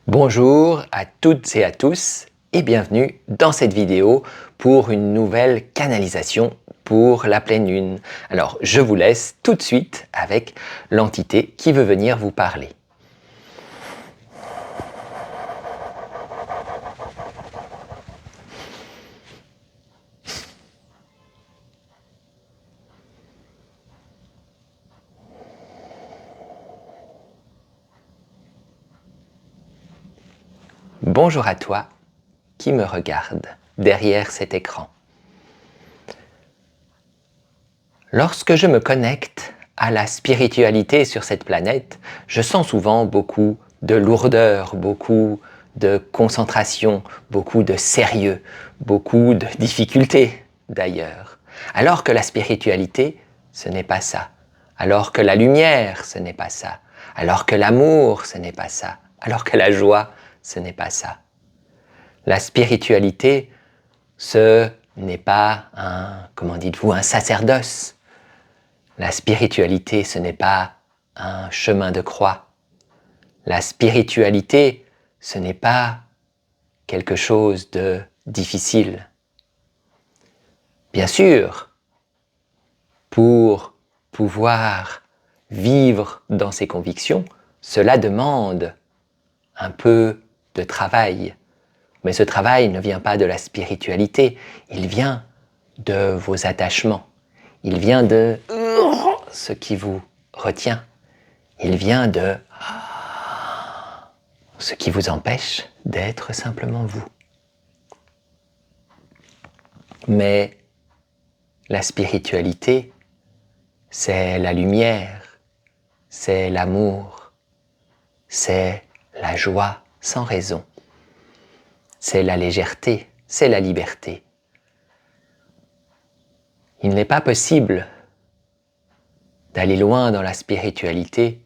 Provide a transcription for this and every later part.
Bonjour à toutes et à tous et bienvenue dans cette vidéo pour une nouvelle canalisation pour la pleine lune. Alors je vous laisse tout de suite avec l'entité qui veut venir vous parler. Bonjour à toi qui me regarde derrière cet écran. Lorsque je me connecte à la spiritualité sur cette planète, je sens souvent beaucoup de lourdeur, beaucoup de concentration, beaucoup de sérieux, beaucoup de difficultés d'ailleurs. Alors que la spiritualité, ce n'est pas ça. Alors que la lumière, ce n'est pas ça. Alors que l'amour, ce n'est pas ça. Alors que la joie, ce n'est pas ça. La spiritualité, ce n'est pas un sacerdoce. La spiritualité, ce n'est pas un chemin de croix. La spiritualité, ce n'est pas quelque chose de difficile. Bien sûr, pour pouvoir vivre dans ses convictions, cela demande un peu de travail. Mais ce travail ne vient pas de la spiritualité, il vient de vos attachements. Il vient de ce qui vous retient. Il vient de ce qui vous empêche d'être simplement vous. Mais la spiritualité, c'est la lumière, c'est l'amour, c'est la joie sans raison, c'est la légèreté, c'est la liberté. Il n'est pas possible d'aller loin dans la spiritualité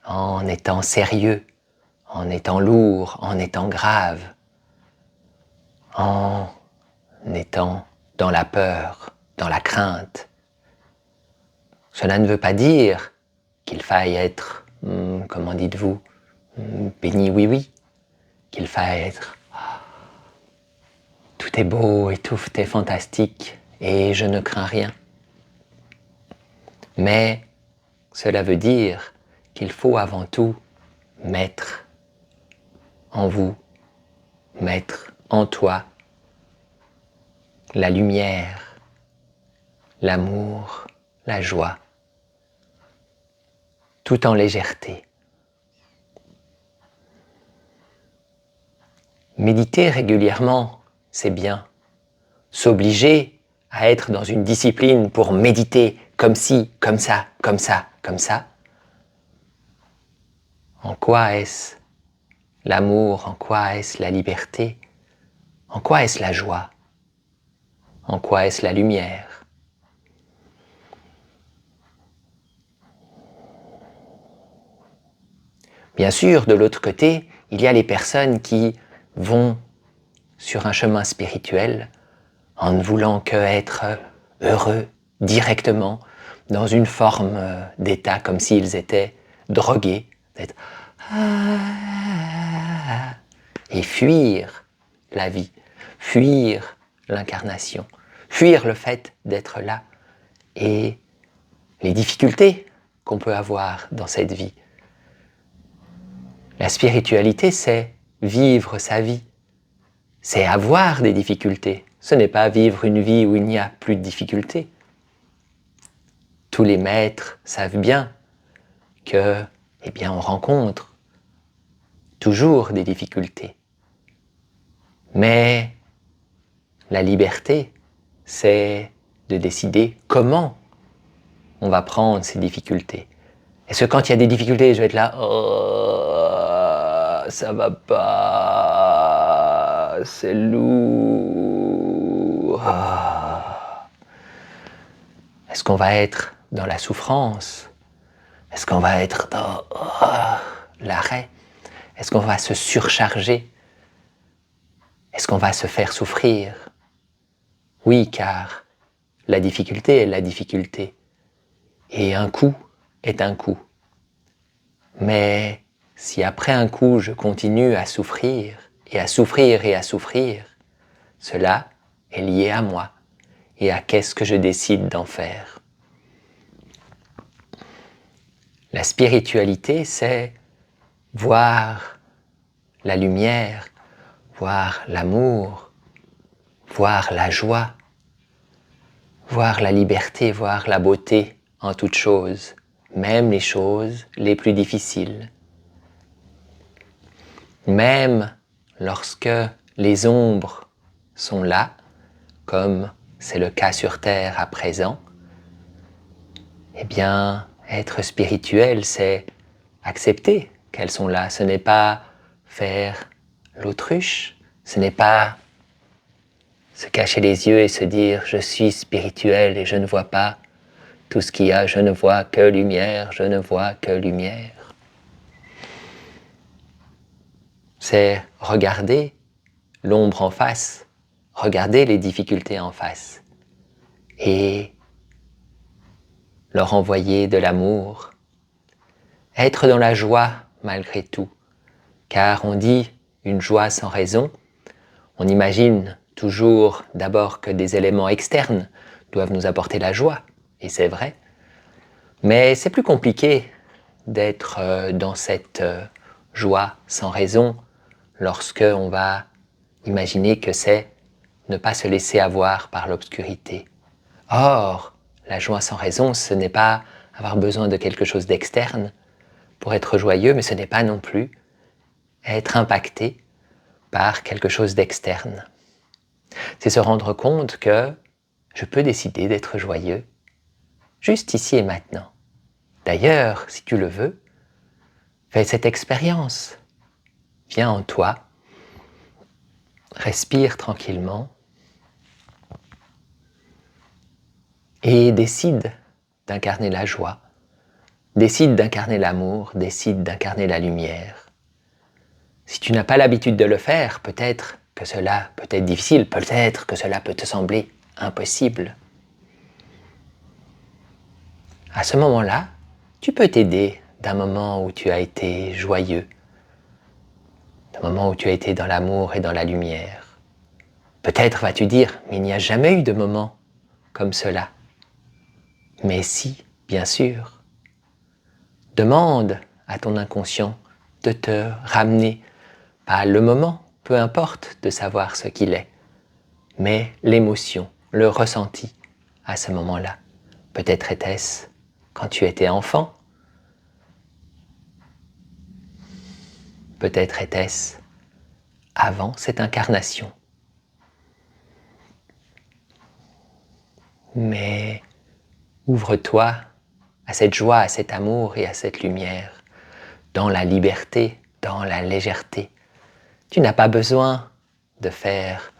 en étant sérieux, en étant lourd, en étant grave, en étant dans la peur, dans la crainte. Cela ne veut pas dire qu'il faille être, comment dites-vous, béni oui-oui, qu'il faille être tout est beau et tout est fantastique et je ne crains rien. Mais cela veut dire qu'il faut avant tout mettre en vous, mettre en toi la lumière, l'amour, la joie, tout en légèreté. Méditer régulièrement, c'est bien. S'obliger à être dans une discipline pour méditer comme ci, comme ça, comme ça, comme ça. En quoi est-ce l'amour? En quoi est-ce la liberté? En quoi est-ce la joie? En quoi est-ce la lumière? Bien sûr, de l'autre côté, il y a les personnes qui vont sur un chemin spirituel en ne voulant que être heureux directement, dans une forme d'état comme s'ils étaient drogués, et fuir la vie, fuir l'incarnation, fuir le fait d'être là et les difficultés qu'on peut avoir dans cette vie. La spiritualité, c'est vivre sa vie, c'est avoir des difficultés. Ce n'est pas vivre une vie où il n'y a plus de difficultés. Tous les maîtres savent bien que, on rencontre toujours des difficultés. Mais la liberté, c'est de décider comment on va prendre ces difficultés. Est-ce que quand il y a des difficultés, je vais être là, oh, ça va pas, c'est lourd. Est-ce qu'on va être dans la souffrance? Est-ce qu'on va être dans l'arrêt? Est-ce qu'on va se surcharger? Est-ce qu'on va se faire souffrir? Oui, car la difficulté est la difficulté. Et un coup est un coup. Mais si après un coup je continue à souffrir et à souffrir et à souffrir, cela est lié à moi et à qu'est-ce que je décide d'en faire. La spiritualité, c'est voir la lumière, voir l'amour, voir la joie, voir la liberté, voir la beauté en toutes choses, même les choses les plus difficiles. Même lorsque les ombres sont là, comme c'est le cas sur Terre à présent, eh bien, être spirituel, c'est accepter qu'elles sont là. Ce n'est pas faire l'autruche, ce n'est pas se cacher les yeux et se dire « je suis spirituel et je ne vois pas tout ce qu'il y a, je ne vois que lumière, je ne vois que lumière ». C'est regarder l'ombre en face, regarder les difficultés en face et leur envoyer de l'amour, être dans la joie malgré tout, car on dit une joie sans raison, on imagine toujours d'abord que des éléments externes doivent nous apporter la joie, et c'est vrai, mais c'est plus compliqué d'être dans cette joie sans raison lorsque on va imaginer que c'est ne pas se laisser avoir par l'obscurité. Or, la joie sans raison, ce n'est pas avoir besoin de quelque chose d'externe pour être joyeux, mais ce n'est pas non plus être impacté par quelque chose d'externe. C'est se rendre compte que je peux décider d'être joyeux, juste ici et maintenant. D'ailleurs, si tu le veux, fais cette expérience. Viens en toi, respire tranquillement et décide d'incarner la joie, décide d'incarner l'amour, décide d'incarner la lumière. Si tu n'as pas l'habitude de le faire, peut-être que cela peut être difficile, peut-être que cela peut te sembler impossible. À ce moment-là, tu peux t'aider d'un moment où tu as été joyeux, d'un moment où tu as été dans l'amour et dans la lumière. Peut-être vas-tu dire, mais il n'y a jamais eu de moment comme cela. Mais si, bien sûr. Demande à ton inconscient de te ramener, pas le moment, peu importe de savoir ce qu'il est, mais l'émotion, le ressenti à ce moment-là. Peut-être était-ce quand tu étais enfant, peut-être était-ce avant cette incarnation. Mais ouvre-toi à cette joie, à cet amour et à cette lumière, dans la liberté, dans la légèreté. Tu n'as pas besoin de faire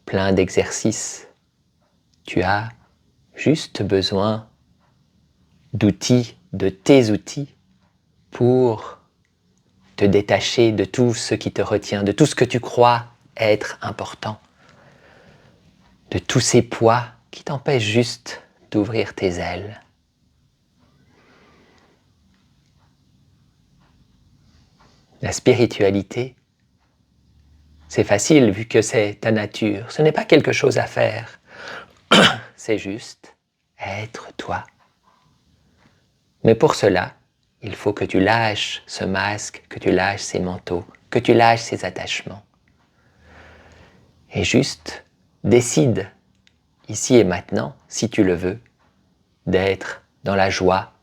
plein d'exercices. Tu as juste besoin d'outils, de tes outils, pour te détacher de tout ce qui te retient, de tout ce que tu crois être important, de tous ces poids qui t'empêchent juste d'ouvrir tes ailes. La spiritualité, c'est facile vu que c'est ta nature. Ce n'est pas quelque chose à faire. C'est juste être toi. Mais pour cela, il faut que tu lâches ce masque, que tu lâches ces manteaux, que tu lâches ces attachements. Et juste décide, ici et maintenant, si tu le veux, d'être dans la joie,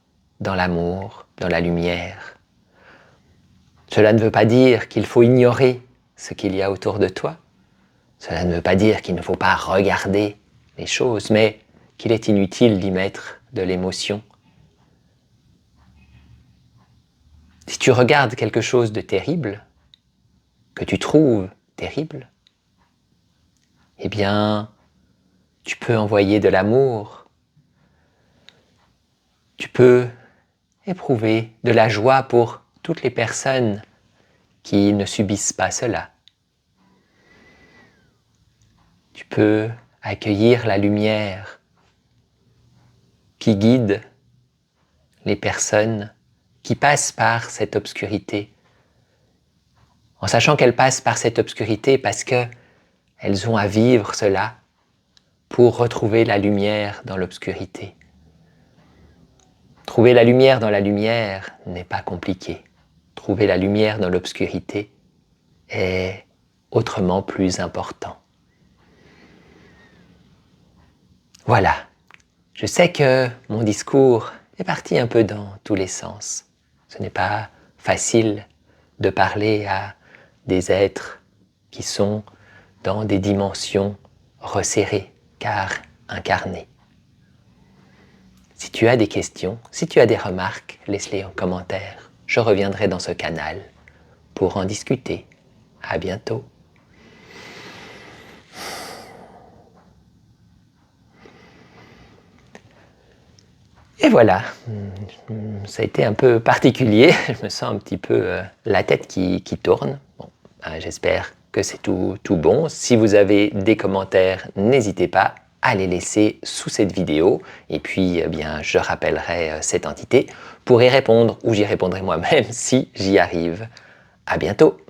dans l'amour, dans la lumière. Cela ne veut pas dire qu'il faut ignorer ce qu'il y a autour de toi. Cela ne veut pas dire qu'il ne faut pas regarder les choses, mais qu'il est inutile d'y mettre de l'émotion. Si tu regardes quelque chose de terrible, que tu trouves terrible, eh bien, tu peux envoyer de l'amour, tu peux éprouver de la joie pour toutes les personnes qui ne subissent pas cela. Tu peux accueillir la lumière qui guide les personnes qui passent par cette obscurité en sachant qu'elles passent par cette obscurité parce qu'elles ont à vivre cela pour retrouver la lumière dans l'obscurité. Trouver la lumière dans la lumière n'est pas compliqué. Trouver la lumière dans l'obscurité est autrement plus important. Voilà, je sais que mon discours est parti un peu dans tous les sens. Ce n'est pas facile de parler à des êtres qui sont dans des dimensions resserrées, car incarnées. Si tu as des questions, si tu as des remarques, laisse-les en commentaire. Je reviendrai dans ce canal pour en discuter. À bientôt. Et voilà, ça a été un peu particulier, je me sens un petit peu la tête qui tourne. Bon, j'espère que c'est tout bon. Si vous avez des commentaires, n'hésitez pas à les laisser sous cette vidéo. Et puis, eh bien, je rappellerai cette entité pour y répondre, ou j'y répondrai moi-même si j'y arrive. À bientôt.